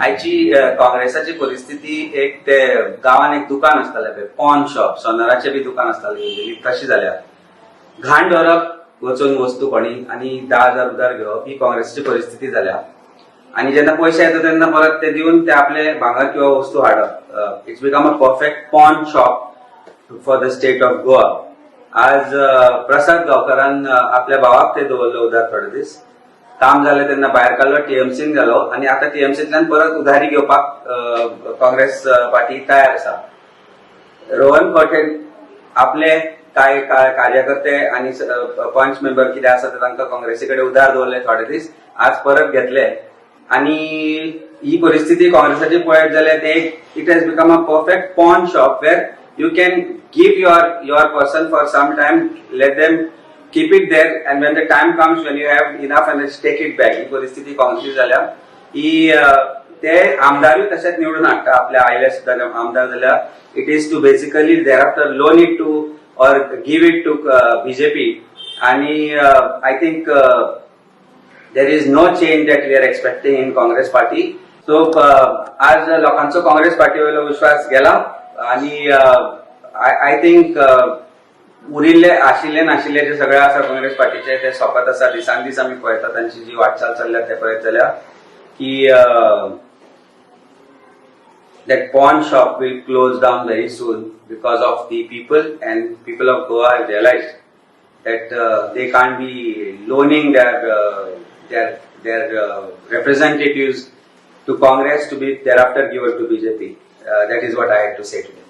आयची काँग्रेसाची परिस्थिती एक ते गावान एक दुकान आसतालें पळय पॉन शॉप सोनाराचें बी दुकान आसतालें युजली तशी जाल्या घाण दवरप वचून वस्तू कोणी आनी 10,000 उधार घेवप ही काँग्रेसाची परिस्थिती जाल्या आणि जेन्ना पैसे येता तेन्ना परत ते दिवन ते आपले भांगर किंवा वस्तू हाडप it's become a perfect pawn shop for the state of Goa. आज प्रसाद गांवकारान आपल्या भावाक ते दवरलो उधार थोडे दीस काम जालें तेन्ना भायर काडलो टीएमसीन गेलो आणि आता टीएमसींतल्यान परत उधारी घेवपाक काँग्रेस पार्टी तयार आसा. रोहन खंवटेन आपले काय कार्यकर्ते आणि पंच मेंबर कितें आसा ते तांकां काँग्रेसी कडेन उधार दवरले थोडे दीस आज परत घेतले आणि ही परिस्थिती काँग्रेसाची पळयत जाल्यार ते it has become a perfect pawn shop where you can give your person for some time let them keep it there and when the time comes when you have enough and just take it back. ही परिस्थिती काँग्रेसी जाल्या ही ते आमदारूय तशेंच निवडून हाडटा आपल्या आयले सुद्दां आमदार जाल्यार it is to basically thereafter loan it to or give it to BJP आणि I think there is no change that we are expecting in Congress party. So आज लोकांचो काँग्रेस पार्टी वयलो विश्वास गेला आणि आय थिंक उरिल्ले आशिल्ले नाशिल्ले जे सगळे आसा काँग्रेस पार्टीचे ते सोंपत आसा दिसान दीस आमी पळयता तांची जी वाटचाल चल्ल्या ते पळयत जाल्यार की that pawn shop will close down very soon because of the people and people of Goa have realized that they can't be loaning their representatives to Congress to be thereafter given to BJP. That is what I had to say today.